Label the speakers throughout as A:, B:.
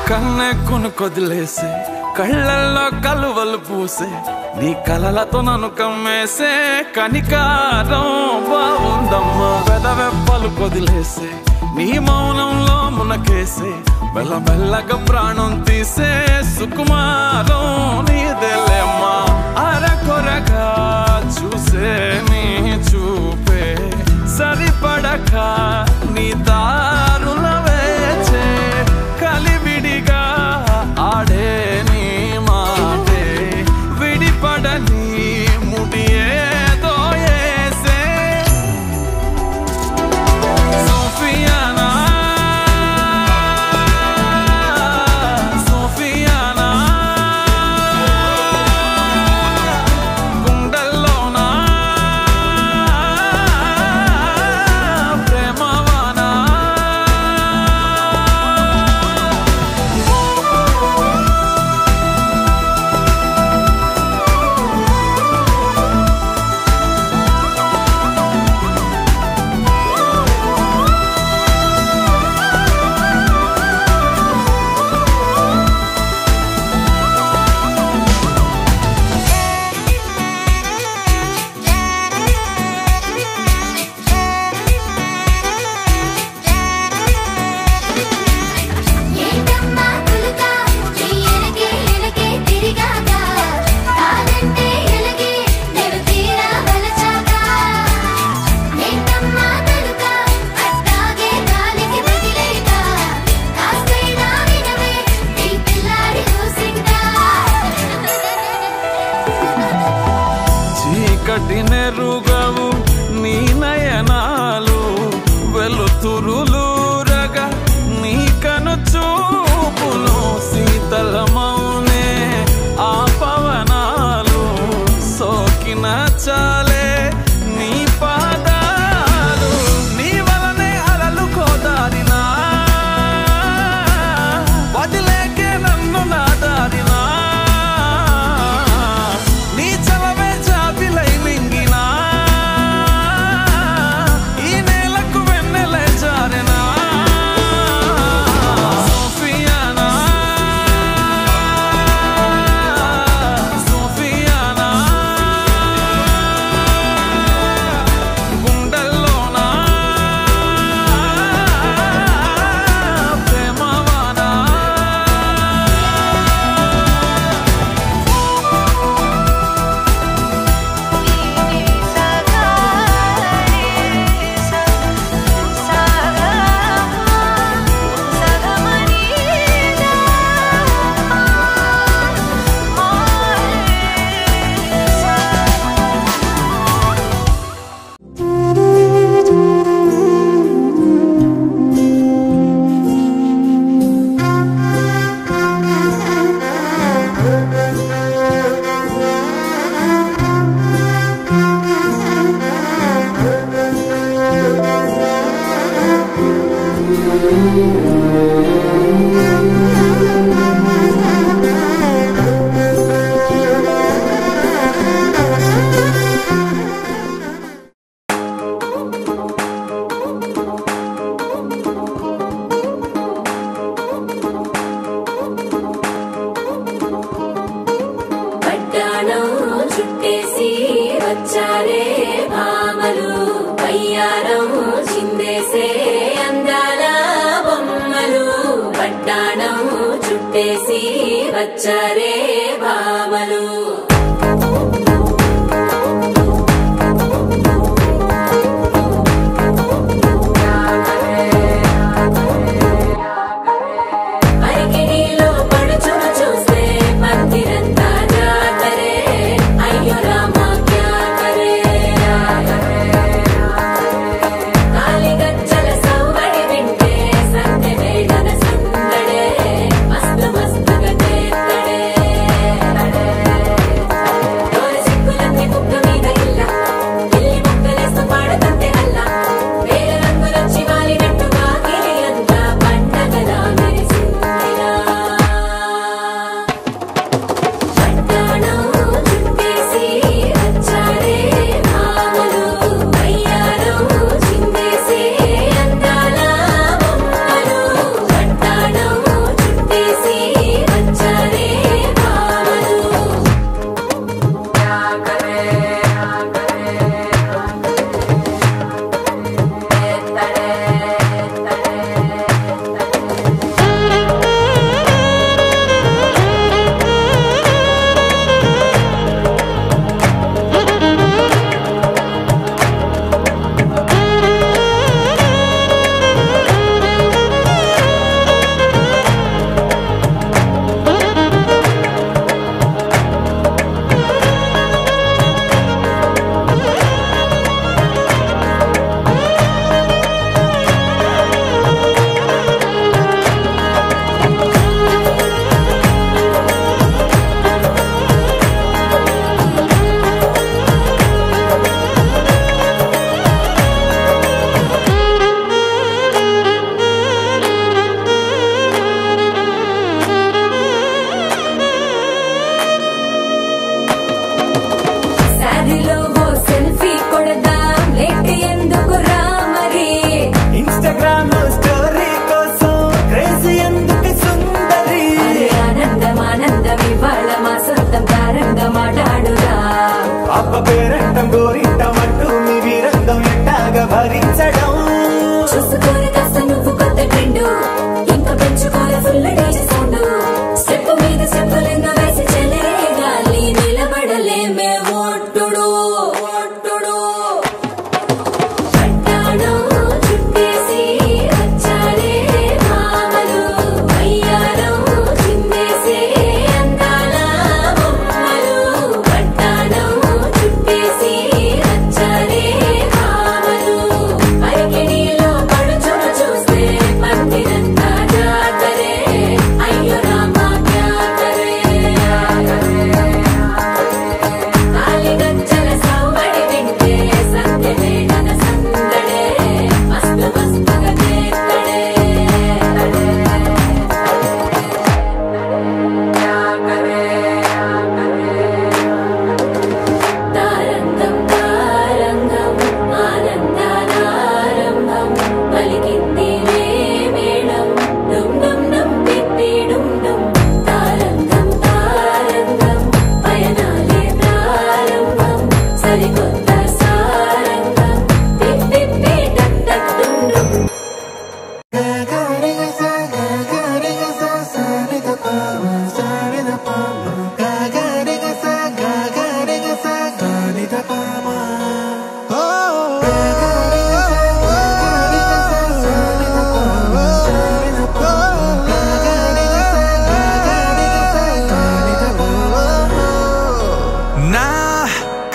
A: కన్నే కొనుకొదిలేసే కళ్ళల్లో కలువలు పూసే నీ కలలతో నన్ను కమ్మేసే కనికారం బాగుందమ్మా పెదవెప్పలు కొదిలేసే నీ మౌనంలో మునకేసే మెల్లమెల్లగా ప్రాణం తీసే సుకుమారం నీదేలేమ్మా అరకొరగా చూసే నీ చూపే సరిపడక నీ దారుల వేచే కలివిడిగా ఆడే నీ మాటే విడిపడని ముడియేదో ఏసే సోఫియానా సోఫియానా
B: వయ్యారం చిందేసే అందాల బొమ్మలు పట్టాణం చుట్టేసి వచ్చారే భామలు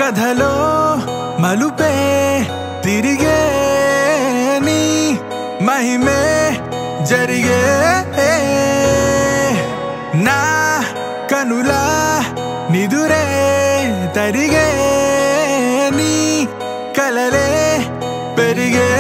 A: కథలో మలుపే తిరిగే నీ మహిమే జరిగే నా కనులా నిదురే తరిగే నీ కలలే పెరిగే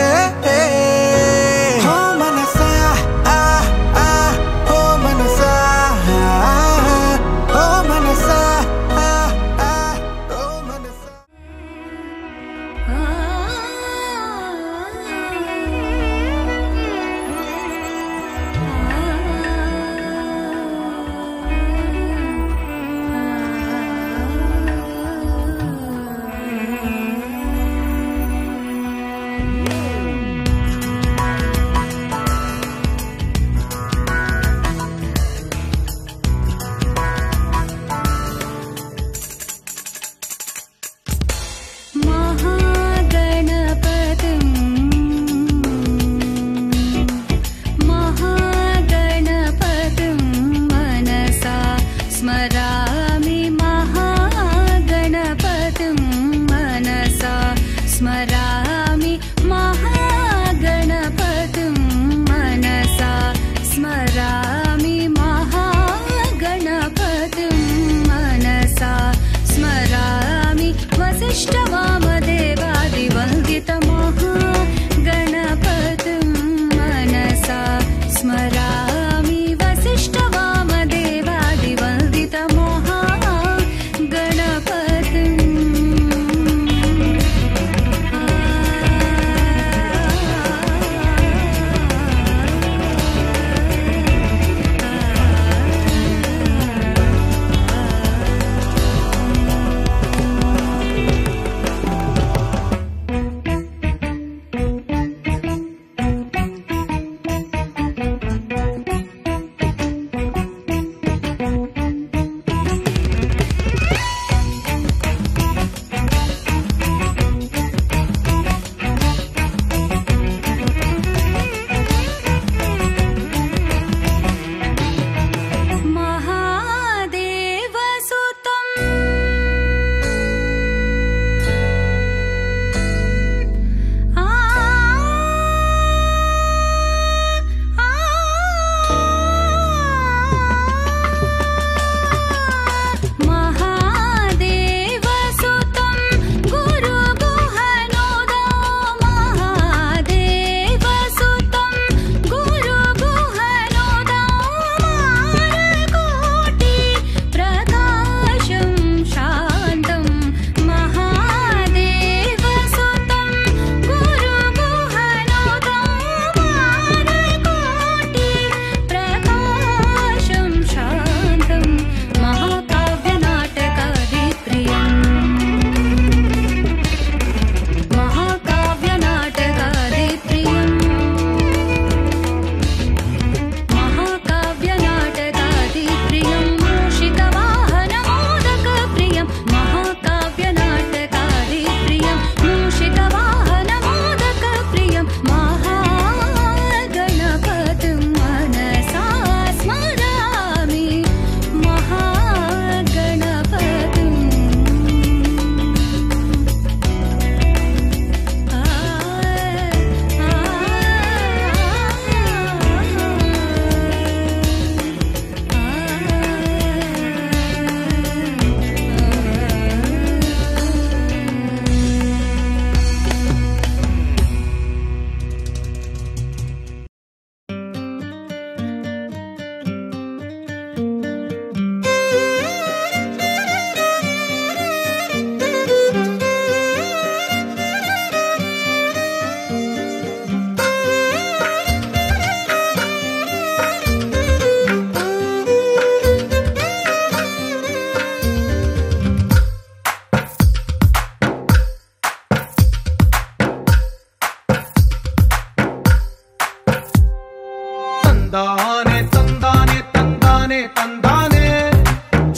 A: తందానే తందానే తందానే తందానే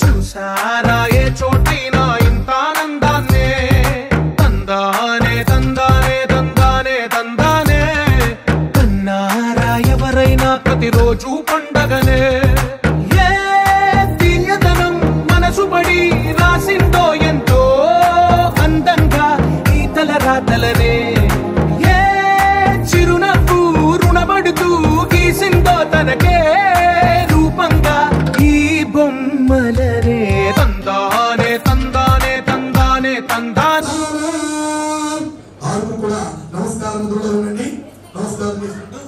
A: చూసారా ఏ చోటైనా ఇంత ఆనందాన్నే తందానే తందానే తందానే తందానే కన్నారా ఎవరైనా ప్రతిరోజు పండగనే ఏ తీయదనం మనసు పడి రాసిందో ఎంతో అందంగా ఈ తలరాతలనే ఏ చిరునవ్వు రుణపడుతూ గీసిందో తనకే రూపంగా ఈ బొమ్మలనే తందానే తందానే తందానే తందానే
C: కూడా నమస్కారం ఉండండి. నమస్కారం చేసుకుంటూ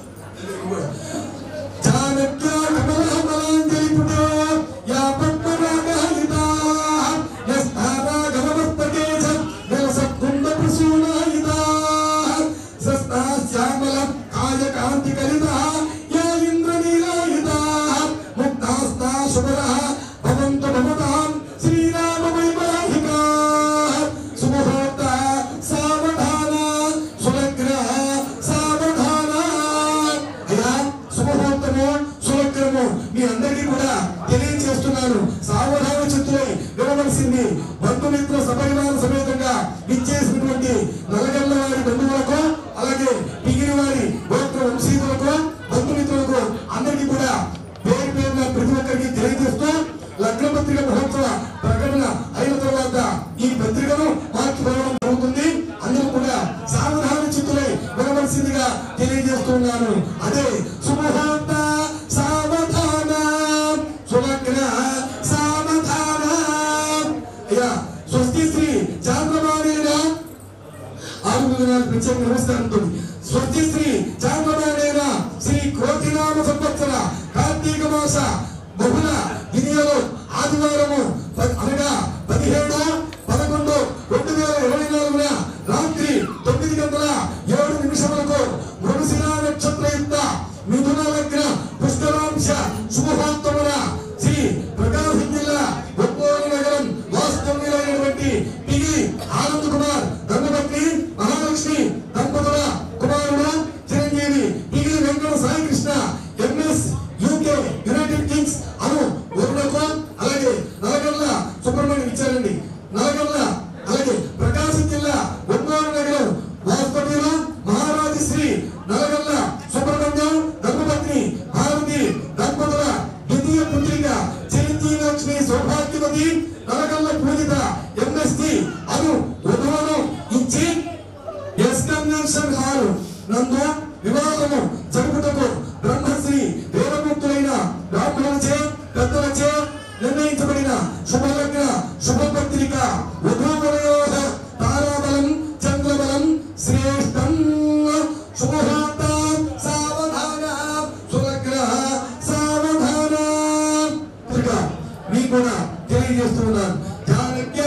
C: చాణక్య మీ అందరికీ కూడా తెలియజేస్తున్నాను. సావధాన చిత్తులై వినవలసింది బంధుమిత్ర సపరివార సమేతంగా విచ్చేసినటువంటి నల్లగల్ల వారి బంధువులకు అలాగే పిగిరి వారి గోత్ర వంశీయులకు బంధుమిత్రులకు అందరికీ కూడా పేరు పేరున ప్రతి ఒక్కరికి తెలియజేస్తూ లగ్న పత్రిక మహోత్సవ ప్రకటన అయిన తర్వాత ఈ పత్రికను మార్చుకోవడం జరుగుతుంది. అందరూ కూడా సావధాన చిత్తులై వినవలసిందిగా తెలియజేస్తున్నాను. అదే శుభహోత సావధాన సులగ్న సావధాన. స్వస్తి శ్రీ చాంద్రమానేన 6 దినాలు ప్రత్యేక నమస్కారంతో స్వస్తి శ్రీ చాంద్రమానేన శ్రీ క్రోధినామ సంవత్సర కార్తీక మాస బహుళ వినియోగం ఆదివారము అనగా 17/11/2024 రాత్రి 9:07 మృగశిరా నక్షత్రయుక్త మిథున లగ్న పుష్కరాంశ శుభహోత్తమున శ్రీ ప్రకాశం జిల్లా ఒంగోలు నగరం వాస్తవ్యులైనటువంటి పిగి ఆనంద్ కుమార్ ధర్మపత్ని మహాలక్ష్మి దంపతుల కుమారుడు చిరంజీవి Pigi Venkata Saikrishna MS UK United Kings అను వరుణకు అలాగే నల్గొండ సుబ్రహ్మణ్యం ఇచ్చారండి. నల్గొండ అలాగే ప్రకాశం జిల్లా ఒంగోలు నగరం వాస్తవ్యులు మహారాజు శ్రీ నల్గొండ సుబ్రహ్మణ్యం ధర్మపత్ని భారతి దంపతుల ద్వితీయ పుత్రిక చిరంజీవి లక్ష్మి సౌభాగ్యవతి నల్గొండ పూజిత ఎంఎస్టి అను వధువును ఇచ్చి ఎస్ కన్వెన్షన్ హాల్ నందు వివాహము జరుపుటకు బ్రహ్మశ్రీ వేదముక్తులైన బ్రాహ్మణులచే పెద్దలచే నిర్ణయించబడిన శుభలగ్న శుభపత్రిక వధూవరయోః తారాబలం చంద్రబలం శ్రేష్టం శుభహోత సావధాన సులగ్న సావధాన మీకు కూడా తెలియజేస్తున్నాను. చాణక్య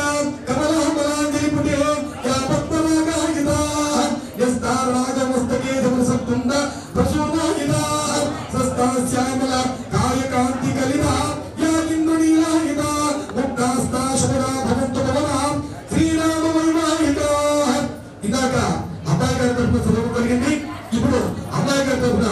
C: కమలాంజలి పుటే యా పద్మనాగాయుధ యస్తారాగమస్తకే ధమసత్తుండ ప్రసూనాయుధ సస్తాశ్యామల కాయకాంతి కలిత యా ఇంద్రనీలాయుధ ముక్తాస్తా శుభదా భవంతు భవనాం శ్రీరామ వైవాహిక. ఇందాక అబ్బాయి గారి తరఫున చదువు కలిగింది. ఇప్పుడు అమ్మాయి గారి తరఫున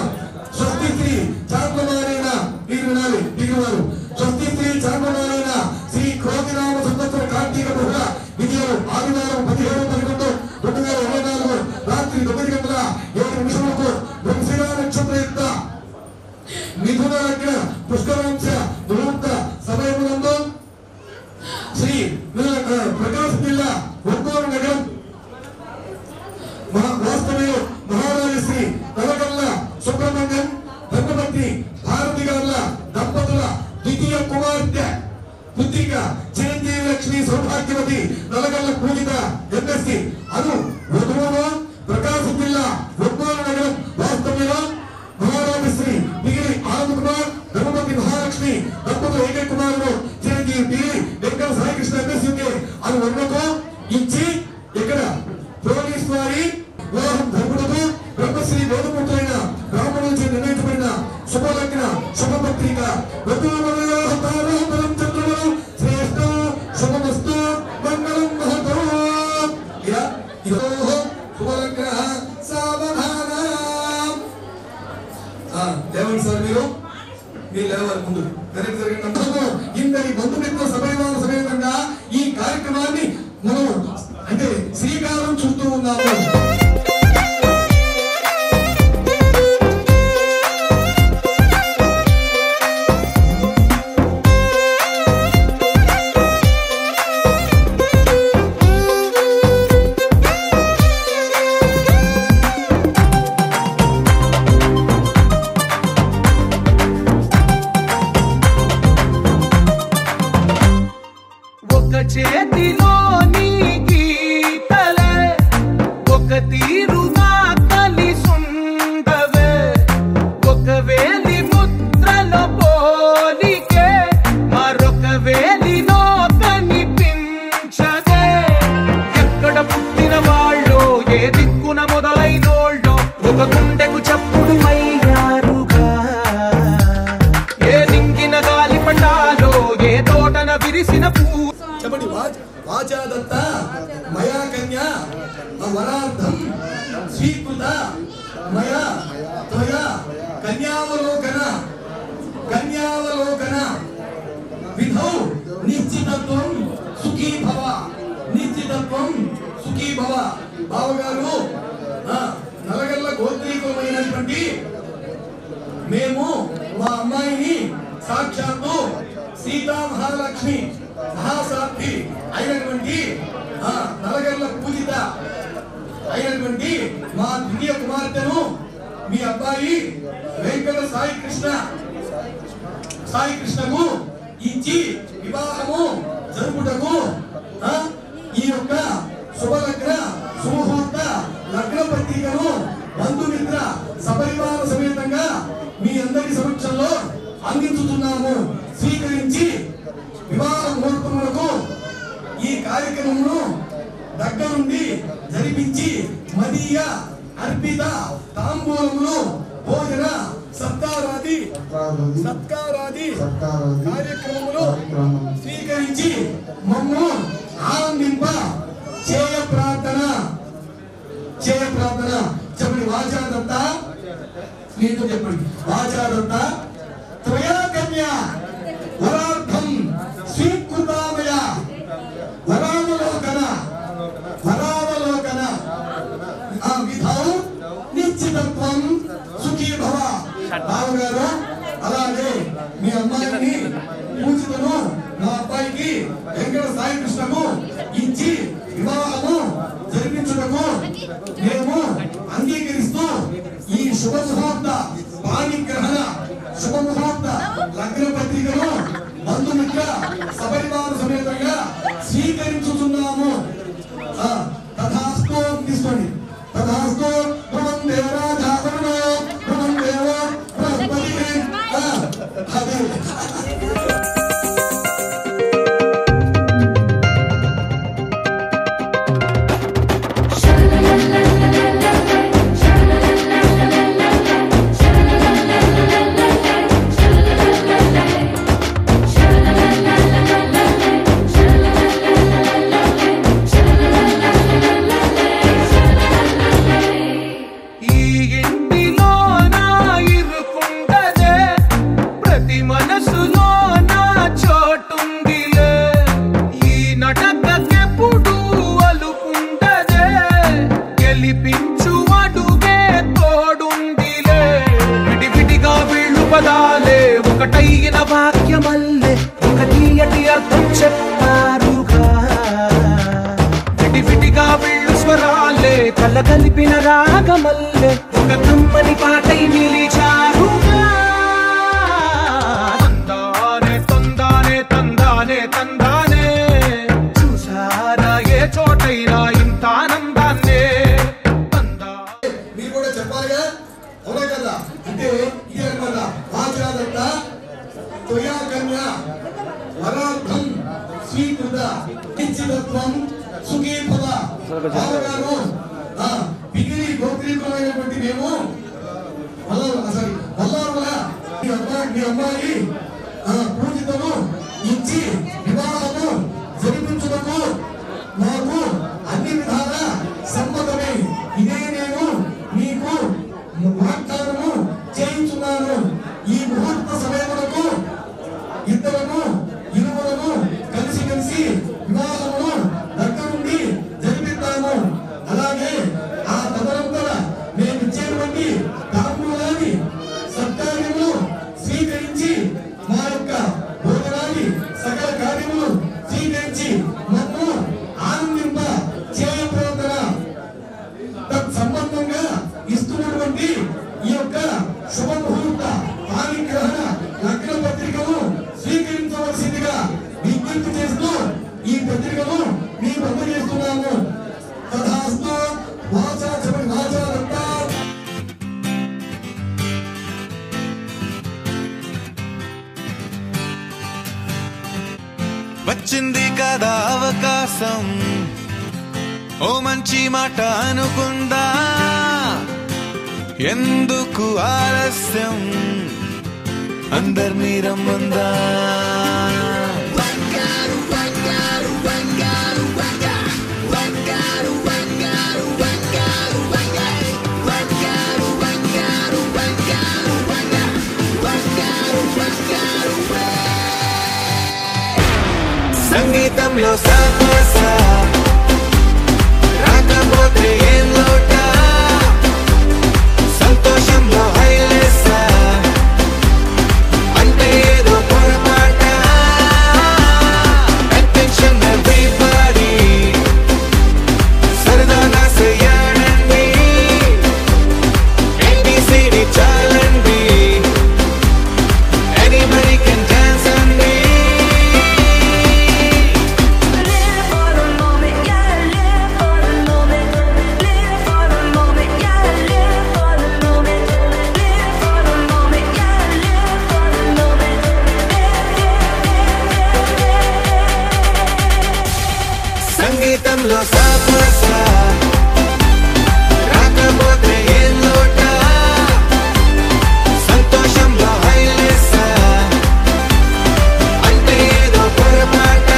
C: స్వస్తి శ్రీ చాంద్రమానేన మీరు వినాలి దిగువారు స్వస్తి శ్రీ చాంద్రమానేన శ్రీ క్రోధినామ సంవత్సర కార్తీక బహుళ విజయం ఆదివారం 17/11/2024 రాత్రి 9:07 వంశీరా నక్షత్రయుక్త మిథున లగ్న పుష్కరాంశ ముహూర్త సమయమునందు శ్రీ ప్రకాశం జిల్లా ఒంగోలు నగరం వాస్తవ్యులు మహారాజు శ్రీ నల్లగొండ సుబ్రహ్మణ్యం ధర్మపత్ని భారతి గారుల దంపతుల ద్వితీయ కుమార్తె పుత్రిక చిరంజీవి లక్ష్మి సౌభాగ్యవతి నల్లగొండ పూజిత ఎంఎస్సి అను వధువును ప్రకాశం జిల్లా ఒంగోలు నగరం వాస్తవ్యులు మహారాజు శ్రీ పిగిరి ఆనంద్ కుమార్ ధర్మపతి మహాలక్ష్మి దంపతుల ఏకైక కుమారుడు చిరంజీవి పిగిరి వెంకట సాయికృష్ణ ఎంఎస్యుకే అను వరుణకు ఇచ్చి ఇక్కడ పోలీస్ వారి వివాహం జరుపుటకు బ్రహ్మశ్రీ వేదముక్తులైన బ్రాహ్మణులచే నిర్ణయించబడిన శుభలగ్న శుభపత్రిక వధూవరయోః తారాబలం చంద్రబలం శ్రేష్ఠ శుభమస్తు మంగళం మహతో. శుభలగ్న సావధాన. దేవండి సార్ మీరు మీరు లేవాలి ముందు జరిగినందుకు ఇందరి బంధుమిత్ర సపరివార సమేతంగా ఈ కార్యక్రమాన్ని మనం అంటే శ్రీకారం చుట్టూ ఉన్నాము.
A: చేతిలో నీ గీతలే ఒక తీరుగా కలిసుండవే ఒక వేలి ముద్రలో పోలికే మరొక వేలిలో కనిపించదే ఎక్కడ పుట్టిన వాళ్ళో ఏ దిక్కున మొదలైనోళ్ళో ఒక గుండెకు చప్పుడు అయ్యారుగా ఏ నింగిన గాలి పటాలో ఏ తోటన విరిసిన పూ
C: చెప్పండి. వాచాదత్త మయా కన్యా వరార్థం స్వీకృత మయా త్వయా కన్యావలోకన విధౌ నిశ్చితత్వం సుఖీ భవ నిశ్చితత్వం సుఖీ భవ. బావగారు నలగల్ల గోత్రీకులమైనటువంటి మేము మా అమ్మాయిని సాక్షాత్తు సీతా మహాలక్ష్మి మహాసాధ్వి అయినటువంటి నలగల్ల పూజిత అయినటువంటి మా ద్వితీయ కుమార్తెను మీ అబ్బాయి వెంకట సాయి కృష్ణకు ఇచ్చి వివాహము జరుపుటకు ఈ యొక్క శుభలగ్న సుముహూర్త లగ్న పత్రికను బంధుమిత్ర సపరివార సమేతంగా మీ అందరి సమక్షంలో అందించుతున్నాము. స్వీకరించి వివాహ ముహూర్తములకు ఈ కార్యక్రమమును దగ్గరుండి జరిపించి మదీయ అర్పిత తాంబూలములు భోజన సత్కారాది కార్యక్రమములు స్వీకరించి మమ్ము ఆనందింప చేయ ప్రార్థన చెప్పండి. వాచాదత్త మీతో చెప్పండి. వాచాదత్త త్వయా కన్యా వరార్థం స్వీకృతామయ వరావలోకన విధౌ నిశ్చితత్వం సుఖీ భవ. బావగారు అలాగే మీ అమ్మాయిని పూజితను నా అబ్బాయికి వెంకట సాయి కృష్ణకు ఇచ్చి వివాహము జరిపించుటకు మేము అంగీకరిస్తూ ఈ శుభ ముహూర్త పాణిగ్రహణ శుభ ముహూర్త లగ్న పత్రికను బంధుమిత్ర సపరివార సమేతంగా స్వీకరించుతున్నాము. తథాస్తు తీసుకోండి. తథాస్తు ధ్రువం దేవరాజావరుణో ధ్రువం దేవ బృహస్పతి. అదే ఒకటైన వాక్యమల్లే ఒక తీయటి అర్థం చెప్పారుగా విడివిడిగా వీళ్ళు స్వరాలే కలగలిపిన రాగమల్లే ఒక కమ్మని పాటై నిలిచారుగా. తందానే తందానే తందానే చూసారా ఏ చోటైనా ఇంత ఆనందాన్నే. మీరు కూడా చెప్పాలిగా అవునా కదా? అంటే ఇది అనమాట వాచాదత్త త్వయా కన్యా వరార్థం స్వీకృత నిశ్చితత్వం సుఖీ భవ. బావగారు బిగిరి గోత్రీకులమైనటువంటి మేము మీ అమ్మాయి పూజితను ఇచ్చి వివాహము జరిపించుటకు మాకు అన్ని విధాల సమ్మతమే. ఇదే నేను మీకు వాగ్దానము చేయించున్నాను. ఈ ముహూర్త సమయములకు
D: వచ్చింది కదా అవకాశం, ఓ మంచి మాట అనుకుందా, ఎందుకు ఆలస్యం, అందర్నీ రమ్మందా. సంగీతంలో సాపస రాకపోతే ఏం లోట, సంతోషంలో హైలేస అంటే ఏదో పొరపాట. అటెన్షన్ ఎవ్రీబడీ సరదాగా చేయాలండి, ABCD చాలండి, anybody can dance అండి. సంగీతంలో సాపస రాకపోతే ఏం లోట, సంతోషంలో హైలేస అంటే ఏదో పొరపాట.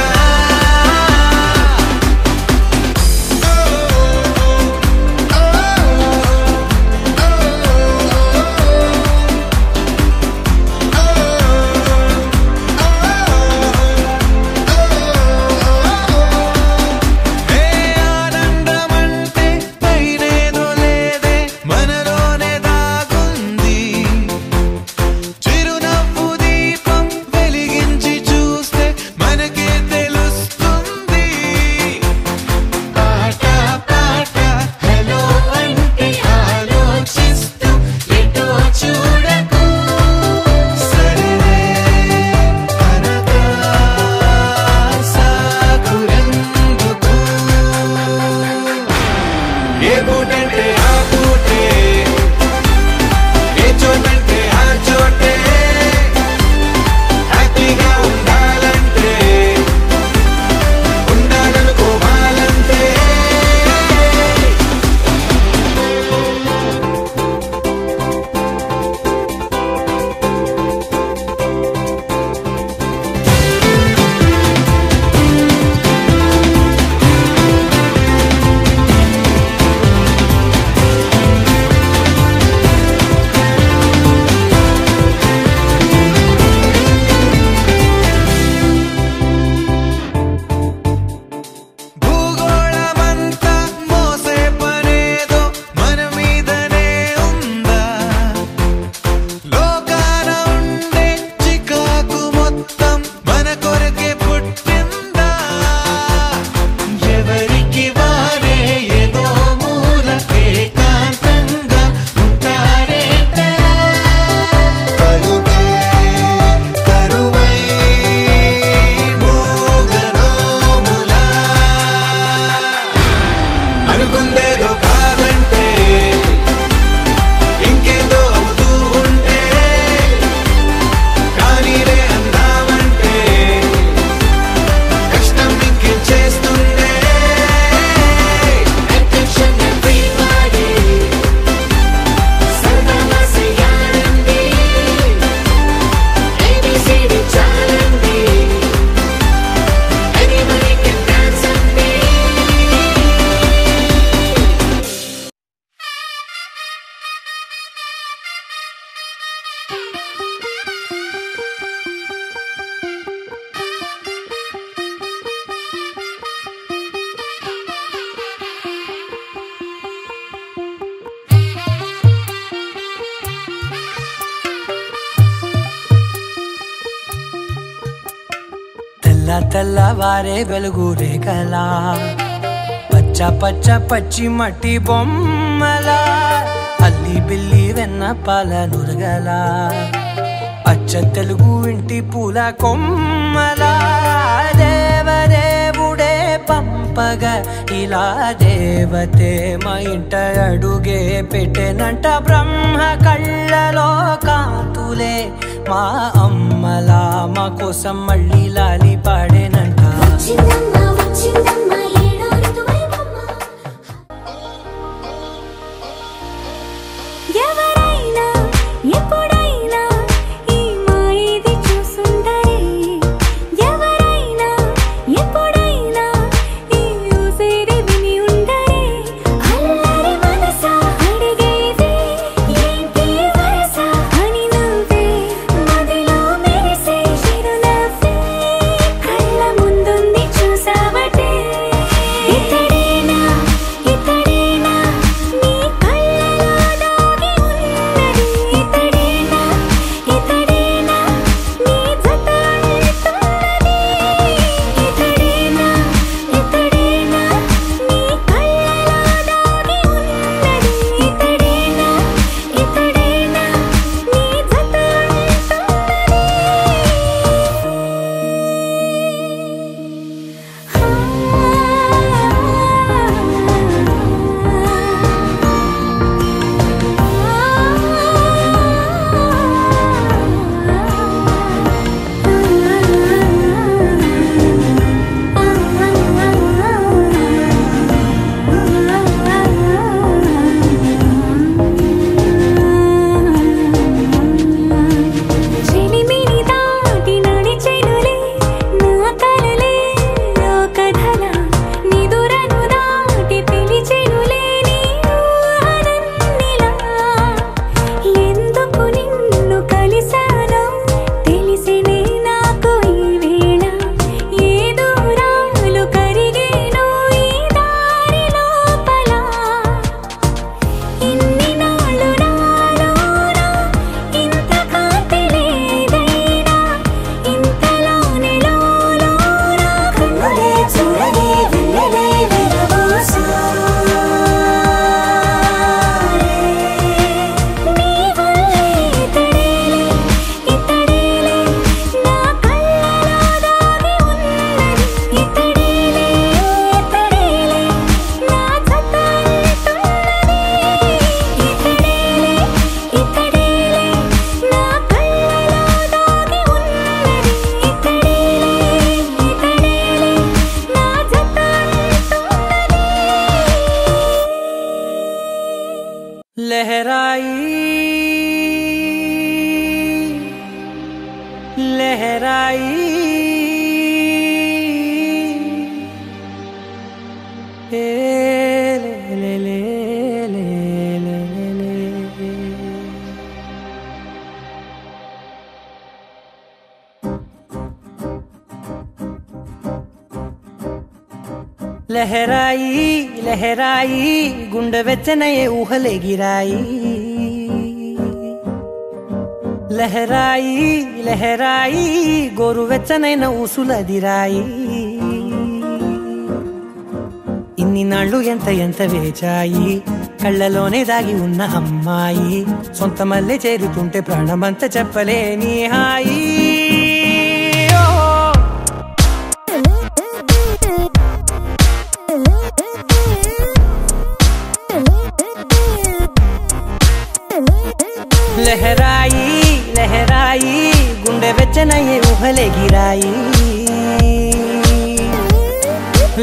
D: ఆనందమంటే పైనేదో లేదే, మనలోనే దాగుంది, చిరునవ్వు దీపం వెలిగించి చూస్తే మనకే తెలుస్తుంది. పాట పాట హలో అంటే ఆలోచిస్తూ ఎటో చూడకు, సరే అనగా సాగురెందుకు. ఏ పూటంటే ఆ పూటే, ఏ చోటంటే ఆ చోటే, హ్యాపీగా ఉండాలంటే ఉండాలనుకోవాలంటే. భూగోళమంతా మోసే పనేదో మన మీదనే ఉందా, లోకాన ఉండే చికాకు మొత్తం మన కొరకే పుట్టిందా. ఎవరికి వారే ఏదో మూలకే ఏకాంతంగా ఉంటారేట, పలుకే కరువై మూగనోములా. అనుకుందేదో కాదంటే ఇంకేదో అవుతూ ఉంటే, కానీలే అందామంటే కష్టం ఇంకేం చేస్తుండే.
B: Attention everybody సరదాగా చేయాలండి, ABCD చాలండి, anybody can dance అండి.
E: తెల్ల తెల్లవారే వెలుగు రేఖలా, పచ్చ పచ్చ పచ్చి మట్టి బొమ్మలా, అల్లి బిల్లి వెన్న పాల నురగలా, అచ్చ తెలుగు ఇంటి పూల కొమ్మలా, దేవదేవుడే పంపగా ఇలా దేవతే మా ఇంట అడుగే పెట్టెనంట. బ్రహ్మ కళ్ళలో కాంతులే మా అమ్మలా మా కోసం మళ్ళీ లాలి పాడేనంట.
B: వచ్చిందమ్మా వచ్చిందమ్మా ఏడో ఋతువైవమ్మ ఎవరైనా ఎప్పుడైనా ఈ మాయది చూసుండరే ఎవరైనా ఎప్పుడైనా ఈ ఊసేది విని ఉండరే అల్లరి మనసా అడిగేది ఏంటి వరస అని నువ్వే మదిలో మెరిసే చిరునవ్వే కళ్ళ ముందుంది చూసావటే ఇతడేనా ఇతడేనా నీ కళ్ళలో దాగి ఉన్నది ఇతడేనా ఇతడేనా నీ జత అంటున్నది ఇతడేనా ఇతడేనా నీ కళ్ళలో దాగి ఉన్నది ఇతడేనా ఇతడేనా నీ జత చెలిమిని దాటి నడిచెనులే నా కలలే ఓ కథలా నిదురను దాటి పిలిచెనులే నీ ఊహలన్నిలా ఎందుకు నిన్ను కలిసానో తెలిసినే నాకు ఈ వేళ ఏ దూరాలు కరిగేనో ఈ దారి లోపల ఇన్ని నాళ్ళు నాలోనా ఇంత కాంతి లేదైనా ఇంతలోనే లోలోనా కన్నులే చూడలే వెన్నెలే విరబోసారే నీ వల్లే ఇతడేలే ఇతడేలే నా కళ్ళలో దాగి ఉన్నది ఇతడేలే ఇతడేలే నా జత అంటున్నది ఇతడేలే ఇతడేలే నా కళ్ళలో దాగి ఉన్నది ఇతడేలే ఇతడేలే నా జత అంటున్నది
E: लहराई लहराई ए ले ले ले ले ले ले ले। लहराई लहराई गुंडे వెచ్చనయే ఊహలే గిరాయి లహరాయి లహరాయి గోరు వెచ్చనైన ఊసులదిరాయి ఇన్ని నాళ్ళు ఎంత ఎంత వేచాయి కళ్ళలోనే దాగి ఉన్న అమ్మాయి సొంత మల్లె చేరుతుంటే ప్రాణమంతా చెప్పలేని హాయి లహరాయి లహరాయి గుండె వెచ్చనయ్యే ఊహలే గిరాయి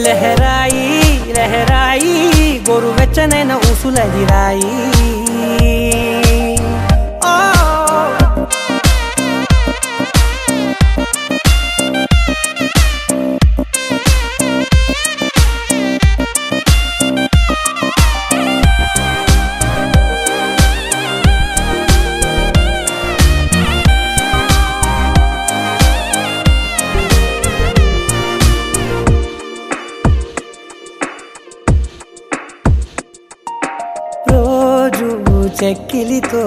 E: లహరాయి లహరాయి గోరు వెచ్చనైన ఊసులదిరాయి చెక్కిలితో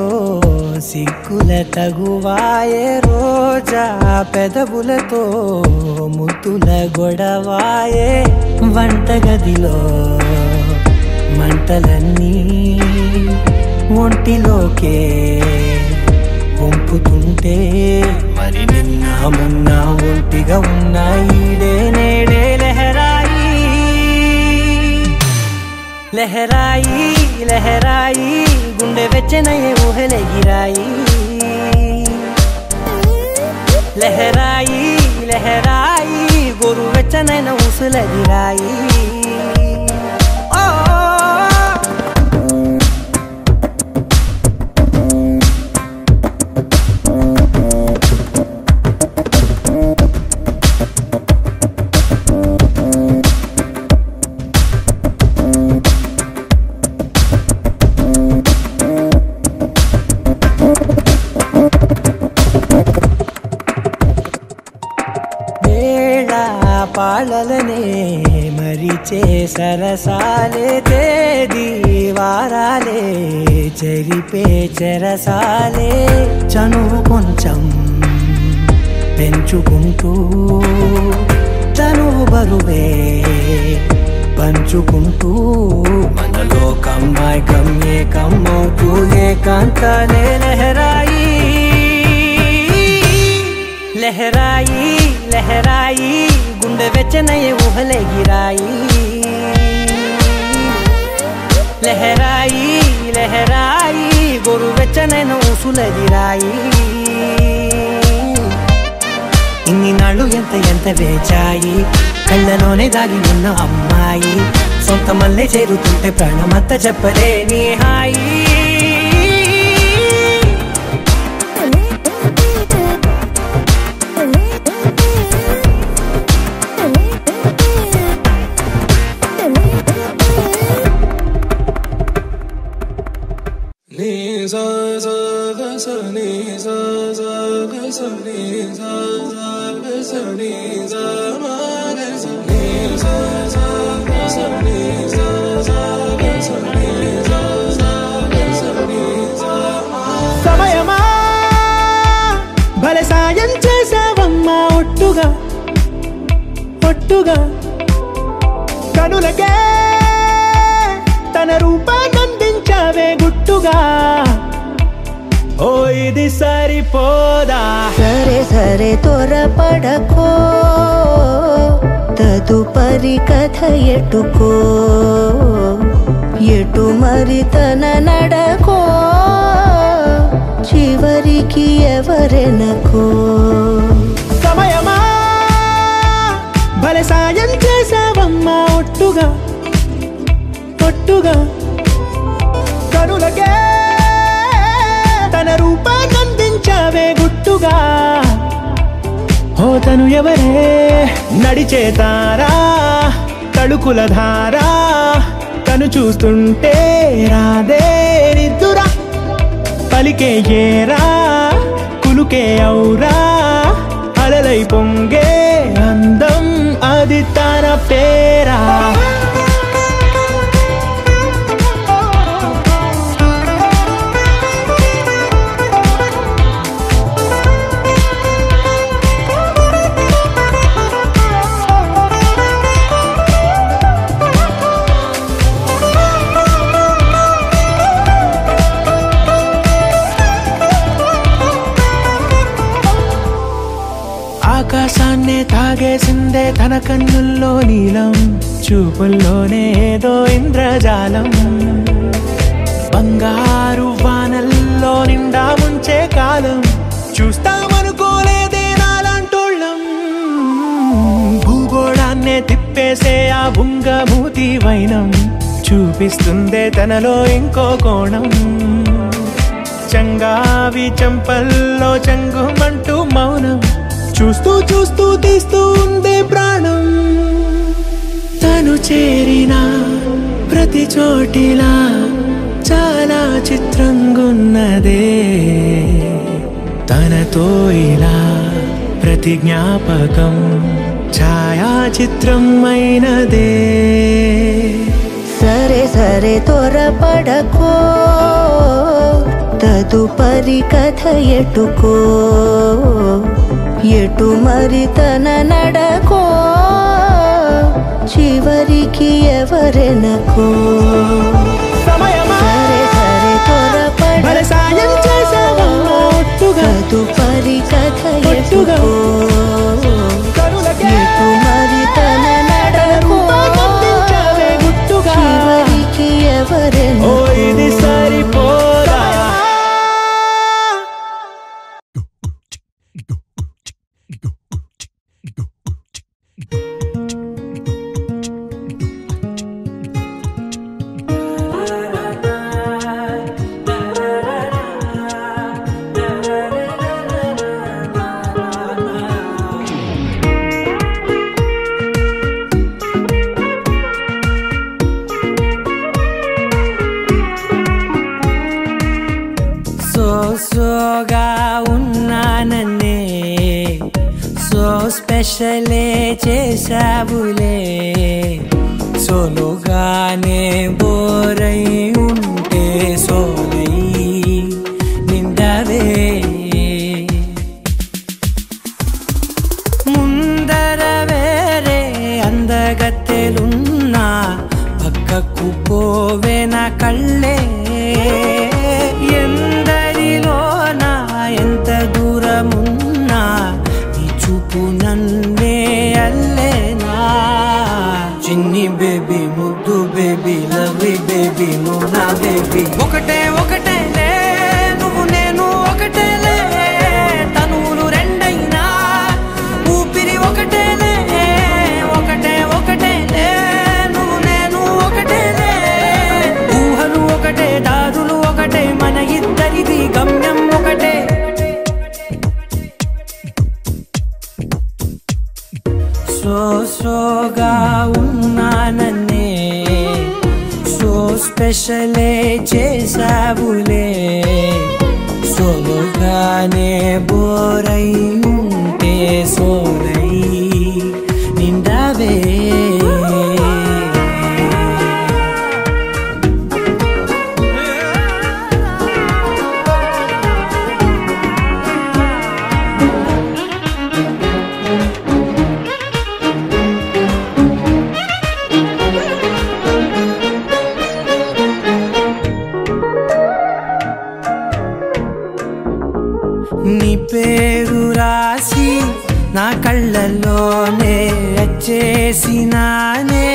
E: సిగ్గుల తగువాయే రోజా పెదవులతో ముద్దుల గొడవాయే వంటగదిలో మంటలన్నీ ఒంటిలోకే వంపుతుంటే మరి నిన్న మొన్న ఒంటిగా ఉన్న ఈడే నేడే లహరాయి లహరాయి లహరాయి గుండె వెచ్చనయ్యే ఊహలే గిరాయి లహరాయి లహరాయి గోరు వెచ్చనైన ఊసులదిరాయి పాలలనే మరిచే సరసాలే తేదీ వారాలే చెరిపే చెరసాలే చనువు కొంచెం పెంచుకుంటూ తనువు బరువే పంచుకుంటూ మనలో కమ్మాయి కమ్మే కమ్మవుతూ ఏకాంతాలే లహరాయి లహరాయి లహరాయి గుండె వెచ్చనయ్యే ఊహలెగిరాయి లహరాయి లహరాయి గొరు వెచ్చనైన ఊసులెగిరాయి ఇన్ని నాళ్ళు ఎంత ఎంత వేచాయి కళ్ళలోనే దాగి ఉన్న అమ్మాయి సొంత మల్లె చేరుతుంటే ప్రాణమంతా చెప్పలేని హాయి
F: సమయమా భలే సాయం చేసావమ్మా ఒట్టుగా ఒట్టుగా కనులకే తన రూపాన్నందించావే గుట్టుగా ఓ ఇది సరిపోదా
B: సరే సరే త్వరపడకో తదుపరి కథ ఎటుకో ఎటు మరి తన నడకో చివరికి ఎవరెనకో
F: సమయమా భలే సాయం చేసావమ్మా ఒట్టుగా ఒట్టుగా కనులకే తన రూపాన్నందించావే గుట్టుగా ఓ తను ఎవరే నడిచే తారా తడుకుల ధారా తను చూస్తుంటే రాదే నిద్దురా పలికే ఏరా కులుకే ఔరా అలలై పొంగే అందం అది తన పేరా ఆకాశాన్నే తాగేసిందే తన కన్నుల్లో నీలం చూపుల్లోనే ఏదో ఇంద్రజాలం బంగారు వానల్లో నిండా ముంచే కాలం చూస్తామనుకోలేదే నాలాంటోళ్ళం భూగోళాన్నే తిప్పేసే ఆ బుంగమూతి వైనం చూపిస్తుందే తనలో ఇంకో కోణం చంగావి చంపల్లో చంగుమంటూ మౌనం చూస్తూ చూస్తూ తీస్తూ ఉందే ప్రాణం తను చేరిన ప్రతి చోటిలా చాలా చిత్రంగున్నదే తనతో ఇలా ప్రతి జ్ఞాపకం ఛాయాచిత్రం అయినదే
B: సరే సరే త్వరపడకో తదుపరి కథ ఎటుకో ఎటు మరి తన నడకో చివరికి ఎవరెనకో
F: సమయమా
B: సరే సరే
F: భలే సాయం చేసావమ్మా ఒట్టుగా
B: తదుపరి కథ
F: ఒట్టుగా
B: ఎటుకో
F: కనులకే
B: ఎటు మరి తన నడకో
F: రూపాన్నందించావే గుట్టుగా
B: చివరికి
F: ఓ
B: ఎవరెనకో
F: ఇది సరిపోదా
E: సోగా ఉన్నానన్నే సో స్పెషలే చేసావులే సోలోగానే బోరై ఉంటే సోలై నిండవే ముందర వేరే అందగత్తెలున్నా పక్కకు పోవే నా కళ్ళే ఎందరిలోనా ఎంత దూరమున్నా నీ చూపు నన్నే అల్లేనా చిన్ని బేబీ ముద్దు బేబీ లవ్లీ బేబీ నువ్వు నా బేబీ ఒకటే ఒకటేలే నువ్వు నేను ఒకటేలే తనువులు రెండైనా ఊపిరి ఒకటేలే ఒకటే ఒకటేలే నువ్వు నేను ఒకటేలే ఊహలు ఒకటే దారులు ఒకటే మన ఇద్దరిది గమ్యం ఒకటే సోగా ఉన్నానన్నే సో స్పెషలే చేసావులే సోలోగానే బోరై ఉంటే సోలై నిండవే నీ పేరు రాసి నా కళ్ళల్లోనే వచ్చేసినానే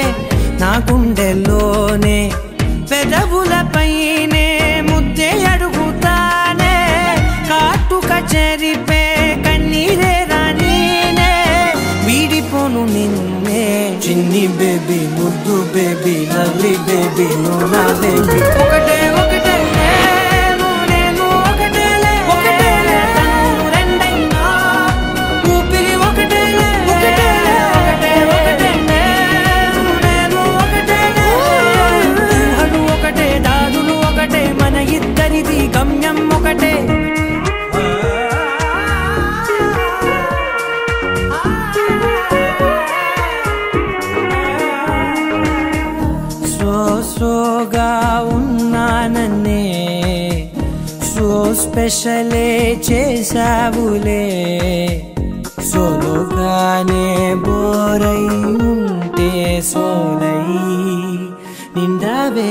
E: నా గుండెల్లోనే పెదవులపైనే ముద్దే అడుగుతానే కాటుక చెరిపే కన్నీరే రానీనే వీడిపోను నిన్నే చిన్ని బేబీ ముద్దు బేబీ లవ్లీ బేబీ నువ్వు నా బేబీ ఒకటే ఒకటే మన ఇద్దరిది గమ్యం ఒకటే సోగా ఉన్నానన్నే సో స్పెషలే చేసావులే సోలోగానే బోరై ఉంటే సోలై నిండవే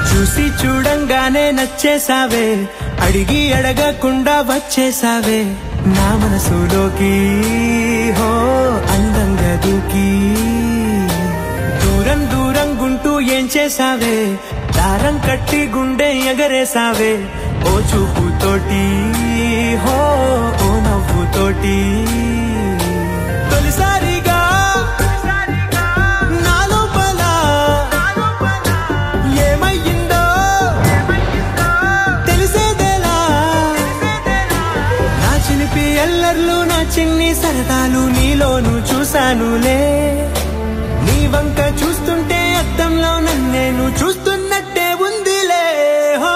E: చూసి చూడంగానే నచ్చేసావే అడిగి అడగకుండా వచ్చేసావే నా మనసులోకి హో అందంగా దూకి దూరం దూరం గుంటూ ఏం చేసావే దారం కట్టి గుండె ఎగరేసావే ఓ చూపుతోటి హో ఓ నవ్వుతోటి తొలిసారిగా ఎల్లర్లు నా చిన్ని సరదాలు నీలోను చూశానులే నీ వంక చూస్తుంటే అద్దంలో నన్నేను చూస్తున్నట్టే ఉందిలే హో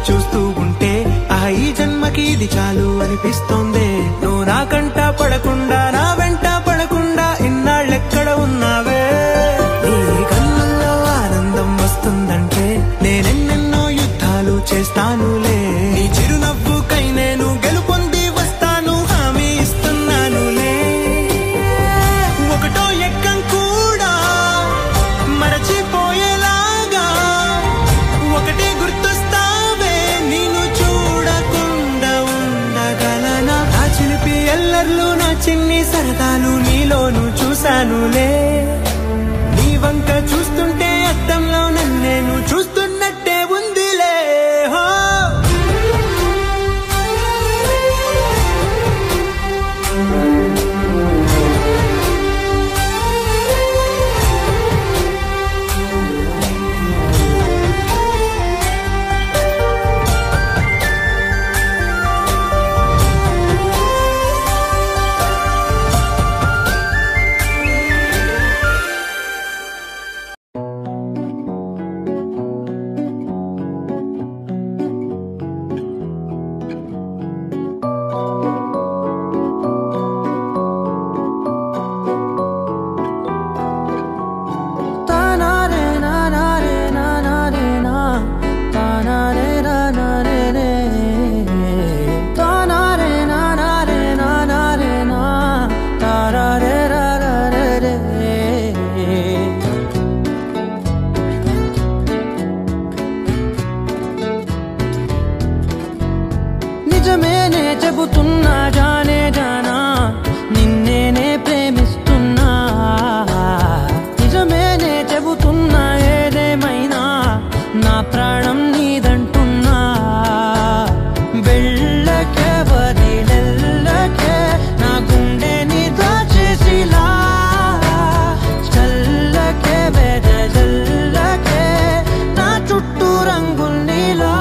E: చూస్తూ ఉంటే ఈ జన్మకి ఇది చాలు అనిపిస్తోంది. నువ్వు నా కంట పడకుండా నా వెంట పడకుండా ఇన్నాళ్ళెక్కడ ఉన్నావే. నీ కళ్ళల్లో ఆనందం వస్తుందంటే నేనెన్నెన్నో యుద్ధాలు చేస్తానులే. నీ చిరునవ్వుకై నేను గెలుపొంది వస్తాను హామీ ఇస్తున్నానులే. ఒకటో ఎక్కం కూడా మరచిపోయేలాగా ఒకటే గుర్తొస్తావే. నేను చూడకుండా ఉండగలనా. నా చిలిపి ఎల్లర్లు నా చిన్ని సరదాలు నీలోను చూశానులే. నీ వంక చూస్తుంటే అద్దంలో నన్నేను చూస్తున్నట్టే ఉందిలే. నిజమేనే చెబుతున్నా జానే జానా నిన్నేనే ప్రేమిస్తున్నా. నిజమేనే చెబుతున్నా ఏదేమైనా నా ప్రాణం నీదంటున్నా. వెళ్ళకే వదిలెల్లకే నా గుండెని దాచేసిలా. చల్లకే వెదజల్లకే నా చుట్టూ రంగుల్నిలా.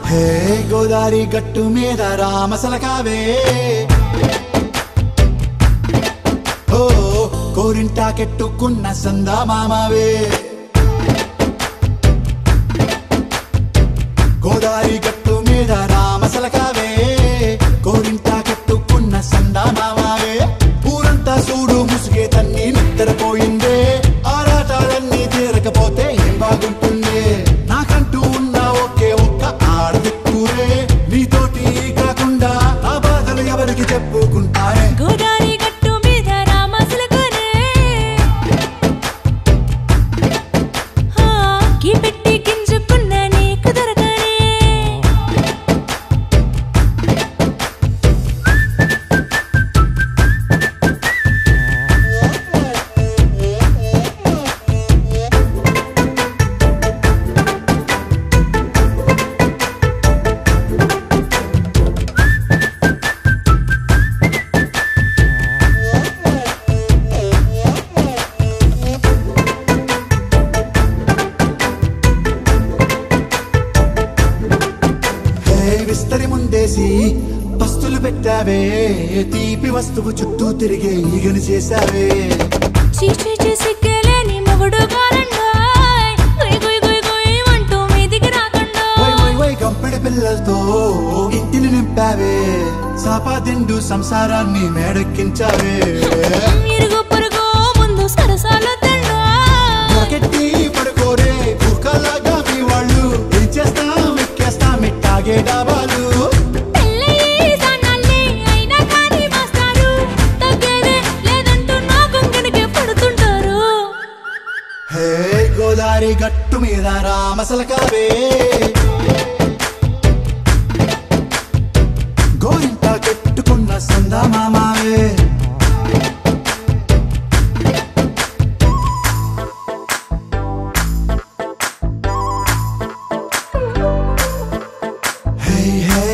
G: హే గోదారి గట్టు మీద రామసలకావే ఓ కోరింటాకెట్టుకున్న సందా మామావే గోదారి గట్టు మీద రామసలకావే కోరింటాకెట్టుకున్న సందా మామావే ఊరంతా చూడు ముసుగే తన్ని నిద్రపోయిందే ఆరాటాలన్నీ తీరకపోతే ఏం బాగుంటుందే నాకంటూ ఉన్న ఒకే ఒక్క ఆడదిక్కురే నీతోటి కాకుండా నా బాధలు ఎవరికి చెప్పుకుంటారే
B: గోదారి గట్టు మీద రామసలకానే కీ పెట్టి గింజుకున్న నీకు దొరకనే
G: విస్తరి ముందేసి పస్తులు పెట్టావే తీపి వస్తువు చుట్టూ తిరిగే ఈగని చేశావే
B: చీచీ చేసి కేలేని మొగుడు కారండాయ్ గుయ్ గుయ్ గుయ్ గుయ్ అంటూ మీదికి రాకండా
G: వై వై వై గంపెడి పిల్లలతో ఇంటిని నింపావే సాపాదిండు సంసారాన్ని మేడెక్కించావే
B: ఇరుగు పొరుగు ముందు సరసాల తండా
G: నాకెట్టి పడుకోరే కుక్కలాగా మీ వాళ్ళు ఏం చేస్తాం ఎక్కేస్తాం ఇట్టాగే డాబాలు
B: పెళ్ళయి దానాల్ని అయినా కానీ మాస్తారు తగ్గేదే లేదంటూ నా కొంగడికే పడుతుంటారు
G: హే గోదారి గట్టు మీద రామసలకావే గోరింట కట్టుకున్న సందా మామావే హే హే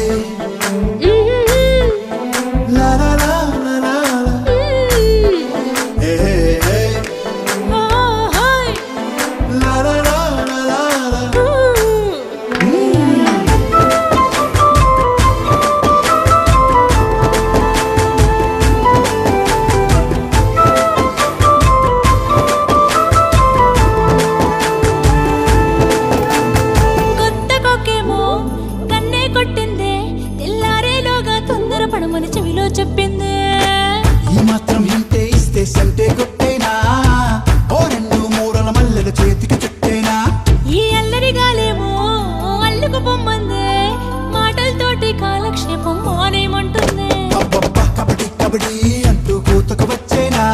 G: లా లా లా లా లా లా. హే హే హే లా లా లా లా లా లా.
B: కొత్త కొక్కేమో కన్నే కొట్టిందే తెల్లారేలోగా తొందర పడమని చెవిలో చెప్పిందే
G: ఈ మాత్రం ఇంటే ఇస్తే సంటే కొట్టేనా ఓ రెండు మూరల మల్లెల చేతికి చుట్టేనా
B: ఈ అల్లరి గాలేమో అల్లుకు పొమ్మందే మాటలతోటి కాలక్షేపం మానేమంటుందే
G: అబ్బబ్బ కబడ్డీ కబడ్డీ అంటూ కూతకు వచ్చేనా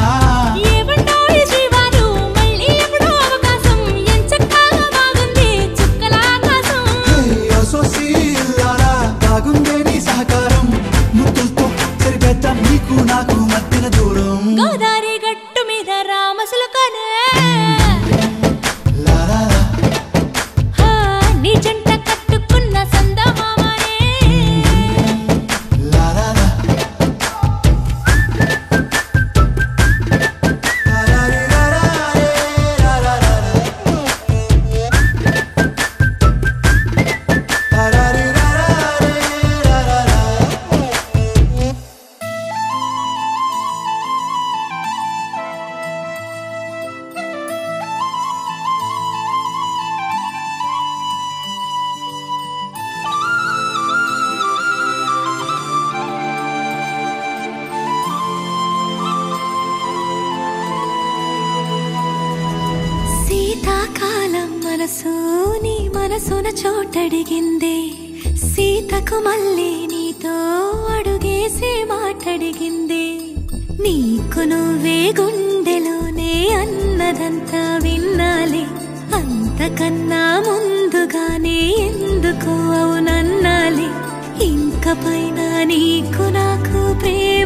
B: ఏమంటాయి జీవాలు మళ్ళీ ఎప్పుడో అవకాశం ఎంచక్కా బాగుంది చుక్కల ఆకాశం
G: సోసి ఇల్లారా బాగుందే నీ సహకారం ముద్దులతో సరిపెద్దాం నీకు నాకు మధ్యన దూరం
B: గోదారి గట్టు మీద రామసలకానే
G: లా లా లా.
B: నీ జంట కట్టుకున్న సందమామనే
G: లా లా లా. లా లా రీ లా లా రే లా లా లా లా. లా లా రీ లా లా రే లా లా లా.
B: శీతాకాలం మనసు నీ మనసున చోటడిగిందే సీతకు మళ్ళీ నీతో అడుగేసే మాటడిగిందే నీకు నువ్వే గుండెలోనే అన్నదంతా విన్నాలే అంతకన్నా ముందుగానే ఎందుకు అవునన్నాలే ఇంక పైన నీకు నాకు ప్రేమ